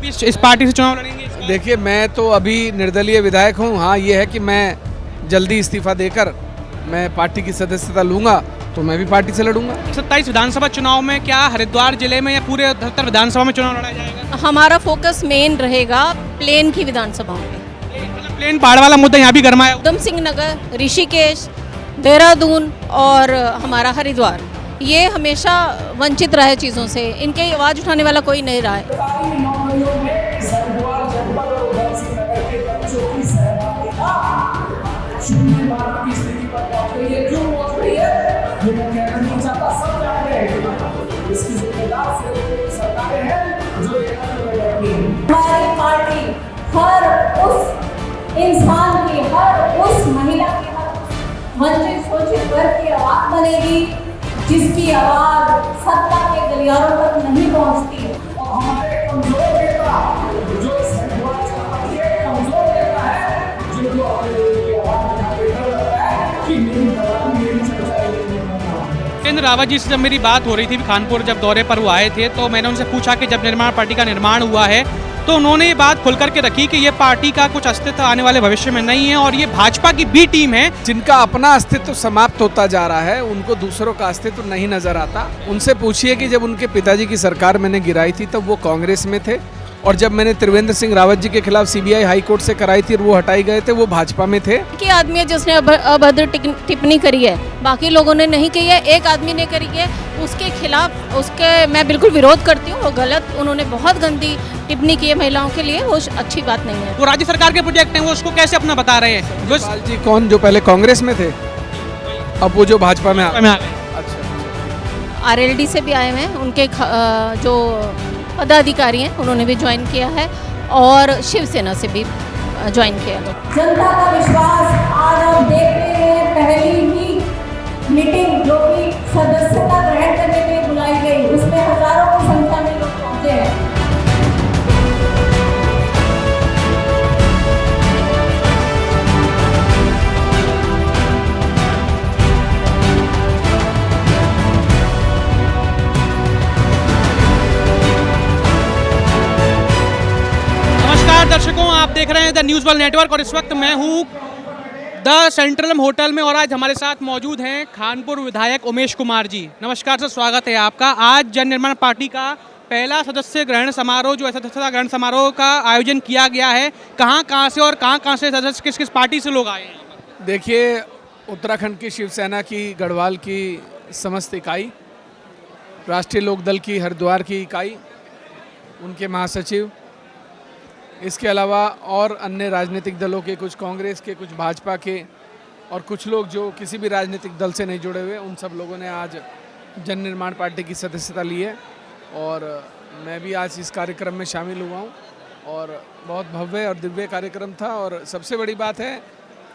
भी इस पार्टी से चुनाव लड़ेंगे? देखिए, मैं तो अभी निर्दलीय विधायक हूँ। हाँ, ये है कि मैं जल्दी इस्तीफा देकर मैं पार्टी की सदस्यता लूँगा तो मैं भी पार्टी से लड़ूंगा। 27 विधानसभा चुनाव में क्या हरिद्वार जिले में या पूरे 78 विधानसभा में चुनाव लड़ा जाएगा? हमारा फोकस मेन रहेगा प्लेन की विधानसभाओं पे। प्लेन पहाड़ वाला मुद्दा यहाँ भी गर्मा है। उधम सिंह नगर, ऋषिकेश, देहरादून और हमारा हरिद्वार, ये हमेशा वंचित रहे चीज़ों से। इनके आवाज़ उठाने वाला कोई नहीं रहा है। हमारी पार्टी हर उस इंसान की, हर उस महिला की, हर वंचित शोषित वर्ग की आवाज बनेगी जिसकी आवाज सत्ता के गलियारों तक नहीं पहुंचती। और हमारे कमजोर नेता जो इस कमजोर नेता है, जिनको अपनी आवाज उठाते हैं कि मेरी दवाई मेरी चर्चा। वीरेंद्र रावत जी से जब मेरी बात हो रही थी कानपुर, जब दौरे पर वो आए थे, तो मैंने उनसे पूछा कि जब निर्माण पार्टी का निर्माण हुआ है तो उन्होंने ये बात खुल करके रखी कि ये पार्टी का कुछ अस्तित्व आने वाले भविष्य में नहीं है और ये भाजपा की बी टीम है। जिनका अपना अस्तित्व समाप्त होता जा रहा है, उनको दूसरों का अस्तित्व नहीं नजर आता। उनसे पूछिए कि जब उनके पिताजी की सरकार मैंने गिराई थी तब वो कांग्रेस में थे, और जब मैंने त्रिवेंद्र सिंह रावत जी के खिलाफ सीबीआई हाई कोर्ट से कराई थी और वो हटाई गए थे, वो भाजपा में थे। एक ही आदमी है जिसने अभद्र टिप्पणी करी है, बाकी लोगों ने नहीं की है। एक आदमी ने करी है, उसके खिलाफ उसके मैं बिल्कुल विरोध करती हूँ। वो गलत, उन्होंने बहुत गंदी टिप्पणी की है महिलाओं के लिए, वो अच्छी बात नहीं है। वो राज्य सरकार के प्रोजेक्ट हैं, वो उसको कैसे अपना बता रहे हैं? पाल जी कौन, जो पहले कांग्रेस में थे, अब वो जो भाजपा में आ गए। अच्छा, आरएलडी से भी आए हुए हैं, उनके जो पदाधिकारी हैं उन्होंने भी ज्वाइन किया है और शिवसेना से भी ज्वाइन किया है। जनता का विश्वास आज आप देख रहे हैं। पहली ही मीटिंग जो कि सदस्यता ग्रहण करने के लिए बुलाई गई, उसमें हजारों की संख्या में लोग पहुंचे हैं। दर्शकों, आप देख रहे हैं द न्यूज़ वर्ल्ड नेटवर्क और इस वक्त मैं हूँ द सेंट्रल होटल में और आज हमारे साथ मौजूद हैं खानपुर विधायक उमेश कुमार जी। नमस्कार सर, स्वागत है आपका। आज जन निर्माण पार्टी का पहला सदस्य ग्रहण समारोह, जो सदस्यता ग्रहण समारोह का आयोजन किया गया है, कहाँ से और कहाँ से सदस्य, किस किस पार्टी से लोग आए हैं? देखिए, उत्तराखंड की शिवसेना की गढ़वाल की समस्त इकाई, राष्ट्रीय लोकदल की हरिद्वार की इकाई, उनके महासचिव, इसके अलावा और अन्य राजनीतिक दलों के, कुछ कांग्रेस के, कुछ भाजपा के और कुछ लोग जो किसी भी राजनीतिक दल से नहीं जुड़े हुए, उन सब लोगों ने आज जन निर्माण पार्टी की सदस्यता ली है और मैं भी आज इस कार्यक्रम में शामिल हुआ हूँ और बहुत भव्य और दिव्य कार्यक्रम था। और सबसे बड़ी बात है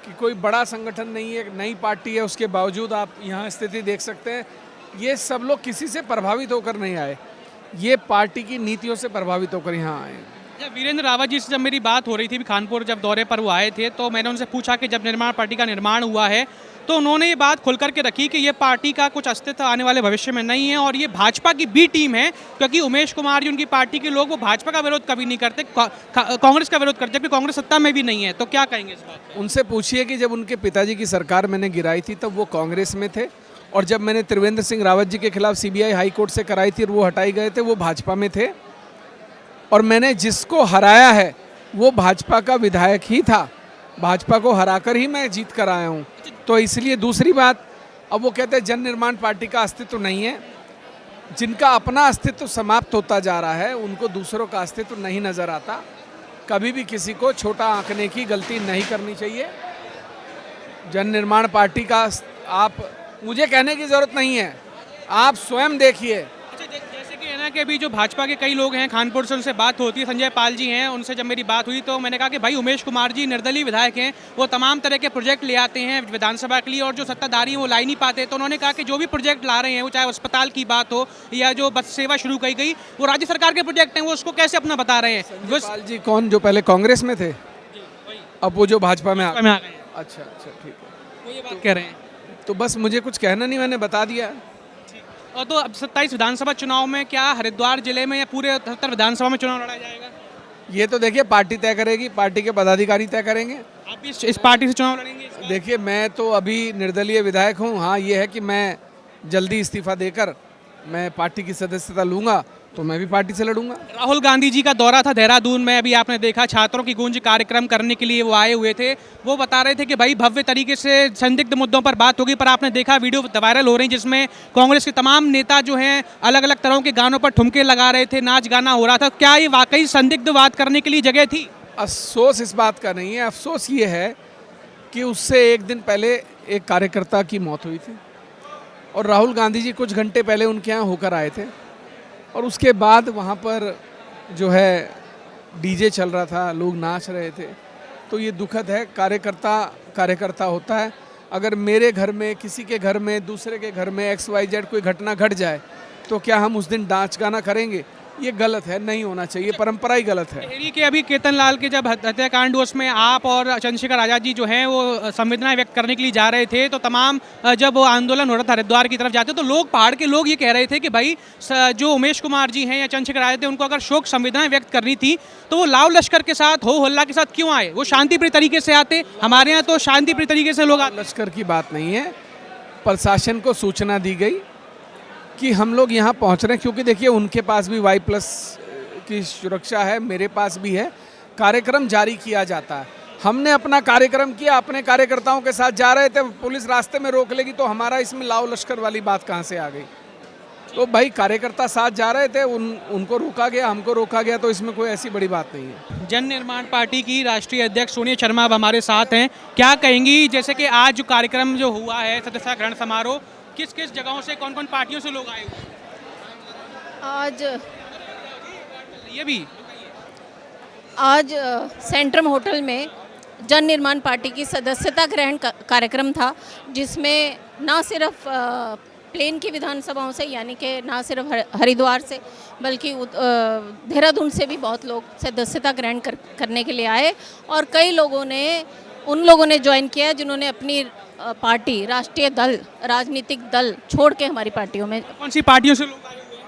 कि कोई बड़ा संगठन नहीं है, नई पार्टी है, उसके बावजूद आप यहाँ स्थिति देख सकते हैं। ये सब लोग किसी से प्रभावित होकर नहीं आए, ये पार्टी की नीतियों से प्रभावित होकर यहाँ आए। वीरेंद्र रावत जी से जब मेरी बात हो रही थी कानपुर, जब दौरे पर वो आए थे, तो मैंने उनसे पूछा कि जब निर्माण पार्टी का निर्माण हुआ है तो उन्होंने ये बात खुल करके रखी कि ये पार्टी का कुछ अस्तित्व आने वाले भविष्य में नहीं है और ये भाजपा की बी टीम है, क्योंकि उमेश कुमार जी, उनकी पार्टी के लोग, वो भाजपा का विरोध कभी नहीं करते, कांग्रेस का विरोध करते, जबकि कांग्रेस सत्ता में भी नहीं है। तो क्या कहेंगे इस बात पर? उनसे पूछिए कि जब उनके पिताजी की सरकार मैंने गिराई थी तब वो कांग्रेस में थे, और जब मैंने त्रिवेंद्र सिंह रावत जी के खिलाफ सीबीआई हाई कोर्ट से कराई थी और वो हटाई गए थे, वो भाजपा में थे। और मैंने जिसको हराया है वो भाजपा का विधायक ही था, भाजपा को हराकर ही मैं जीत कर आया हूँ। तो इसलिए दूसरी बात, अब वो कहते हैं जन निर्माण पार्टी का अस्तित्व नहीं है। जिनका अपना अस्तित्व समाप्त होता जा रहा है, उनको दूसरों का अस्तित्व नहीं नज़र आता। कभी भी किसी को छोटा आंकने की गलती नहीं करनी चाहिए। जन निर्माण पार्टी का आप, मुझे कहने की ज़रूरत नहीं है, आप स्वयं देखिए। जैसे कि है ना कि अभी जो भाजपा के कई लोग हैं खानपुर से, उनसे बात होती है, संजय पाल जी हैं, उनसे जब मेरी बात हुई तो मैंने कहा कि भाई उमेश कुमार जी निर्दलीय विधायक हैं, वो तमाम तरह के प्रोजेक्ट ले आते हैं विधानसभा के लिए और जो सत्ताधारी हैं वो ला ही नहीं पाते। तो उन्होंने कहा कि जो भी प्रोजेक्ट ला रहे हैं, वो चाहे अस्पताल की बात हो या जो बस सेवा शुरू की गई, वो राज्य सरकार के प्रोजेक्ट हैं, वो उसको कैसे अपना बता रहे हैं? संजय पाल जी कौन, जो पहले कांग्रेस में थे, अब वो जो भाजपा में आ गए। अच्छा, ठीक है, वो ये बात कह रहे हैं। तो बस मुझे कुछ कहना नहीं, मैंने बता दिया। और तो अब 27 विधानसभा चुनाव में क्या हरिद्वार जिले में या पूरे 78 विधानसभा में चुनाव लड़ा जाएगा? ये तो देखिए पार्टी तय करेगी, पार्टी के पदाधिकारी तय करेंगे। आप भी इस पार्टी से चुनाव लड़ेंगे इस बार? देखिए मैं तो अभी निर्दलीय विधायक हूँ। हाँ ये है कि मैं जल्दी इस्तीफा देकर मैं पार्टी की सदस्यता लूँगा तो मैं भी पार्टी से लड़ूंगा। राहुल गांधी जी का दौरा था देहरादून में, अभी आपने देखा छात्रों की गूंज कार्यक्रम करने के लिए वो आए हुए थे। वो बता रहे थे कि भाई भव्य तरीके से संदिग्ध मुद्दों पर बात होगी, पर आपने देखा वीडियो वायरल हो रही जिसमें कांग्रेस के तमाम नेता जो हैं अलग अलग तरह के गानों पर ठुमके लगा रहे थे, नाच गाना हो रहा था। क्या ये वाकई संदिग्ध बात करने के लिए जगह थी? अफसोस इस बात का नहीं है, अफसोस ये है कि उससे एक दिन पहले एक कार्यकर्ता की मौत हुई थी और राहुल गांधी जी कुछ घंटे पहले उनके यहाँ होकर आए थे और उसके बाद वहाँ पर जो है डीजे चल रहा था, लोग नाच रहे थे। तो ये दुखद है, कार्यकर्ता होता है। अगर मेरे घर में, किसी के घर में, दूसरे के घर में XYZ कोई घटना घट जाए तो क्या हम उस दिन नाच गाना करेंगे? ये गलत है, नहीं होना चाहिए, परंपरा ही गलत है। टिहरी के अभी केतन लाल के जब हत्याकांड हुआ उसमें आप और चंद्रशेखर आज़ाद जी जो हैं वो संवेदनाएं व्यक्त करने के लिए जा रहे थे, तो तमाम जब वो आंदोलन हो रहा था हरिद्वार की तरफ जाते तो लोग, पहाड़ के लोग ये कह रहे थे कि भाई जो उमेश कुमार जी हैं या चंद्रशेखर आज़ाद थे उनको अगर शोक संवेदनाएं व्यक्त करनी थी तो वो लाव लश्कर के साथ, हो हल्ला के साथ क्यों आए? वो शांतिप्रिय तरीके से आते। हमारे यहाँ तो शांतिप्रिय तरीके से लोग आते। लश्कर की बात नहीं है, प्रशासन को सूचना दी गई कि हम लोग यहाँ पहुँच रहे हैं, क्योंकि देखिए उनके पास भी Y+ की सुरक्षा है, मेरे पास भी है। कार्यक्रम जारी किया जाता है, हमने अपना कार्यक्रम किया, अपने कार्यकर्ताओं के साथ जा रहे थे, पुलिस रास्ते में रोक लेगी तो हमारा इसमें लाव लश्कर वाली बात कहाँ से आ गई? तो भाई कार्यकर्ता साथ जा रहे थे, उनको रोका गया, हमको रोका गया, तो इसमें कोई ऐसी बड़ी बात नहीं है। जन निर्माण पार्टी की राष्ट्रीय अध्यक्ष सोनिया शर्मा अब हमारे साथ हैं। क्या कहेंगी, जैसे कि आज जो कार्यक्रम जो हुआ है सदस्यता ग्रहण समारोह, किस किस जगहों से, कौन कौन पार्टियों से लोग आए हुए? आज सेंट्रम होटल में जन निर्माण पार्टी की सदस्यता ग्रहण कार्यक्रम था, जिसमें ना सिर्फ प्लेन की विधानसभाओं से, यानी कि ना सिर्फ हरिद्वार से, बल्कि देहरादून से भी बहुत लोग सदस्यता ग्रहण करने के लिए आए और कई लोगों ने, उन लोगों ने ज्वाइन किया जिन्होंने अपनी पार्टी, राष्ट्रीय दल, राजनीतिक दल छोड़ के हमारी पार्टियों में। कौन सी पार्टियों से लोग आए हुए हैं?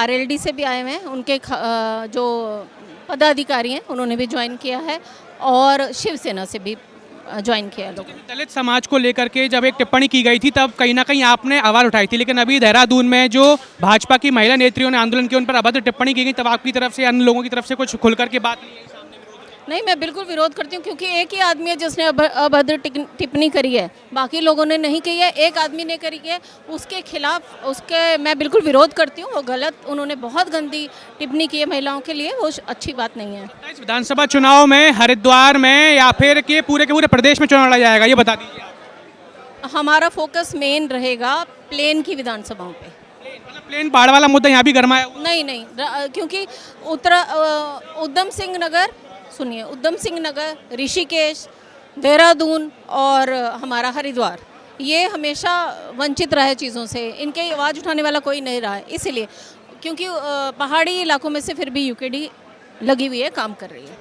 RLD से भी आए हुए हैं, उनके जो पदाधिकारी हैं उन्होंने भी ज्वाइन किया है और शिवसेना से भी ज्वाइन किया लोगों ने। दलित समाज को लेकर के जब एक टिप्पणी की गई थी तब कहीं ना कहीं आपने आवाज़ उठाई थी, लेकिन अभी देहरादून में जो भाजपा की महिला नेत्रियों ने आंदोलन किया उन पर अभद्र टिप्पणी की गई, तब आपकी तरफ से, अन्य लोगों की तरफ से कुछ खुल करके बात नहीं है? नहीं, मैं बिल्कुल विरोध करती हूँ, क्योंकि एक ही आदमी है जिसने अभद्र टिप्पणी करी है, बाकी लोगों ने नहीं की है। एक आदमी ने करी है, उसके खिलाफ, उसके मैं बिल्कुल विरोध करती हूँ। वो गलत, उन्होंने बहुत गंदी टिप्पणी की है महिलाओं के लिए, वो अच्छी बात नहीं है। इस विधानसभा चुनाव में हरिद्वार में या फिर के पूरे प्रदेश में चुनाव लड़ा जाएगा, ये बता दीजिए। हमारा फोकस मेन रहेगा प्लेन की विधानसभाओं पे। प्लेन पहाड़ वाला मुद्दा यहाँ भी गरमाया हुआ? नहीं, क्योंकि उधम सिंह नगर, ऋषिकेश, देहरादून और हमारा हरिद्वार, ये हमेशा वंचित रहा है चीज़ों से, इनके आवाज़ उठाने वाला कोई नहीं रहा है। इसीलिए, क्योंकि पहाड़ी इलाकों में से फिर भी UKD लगी हुई है, काम कर रही है।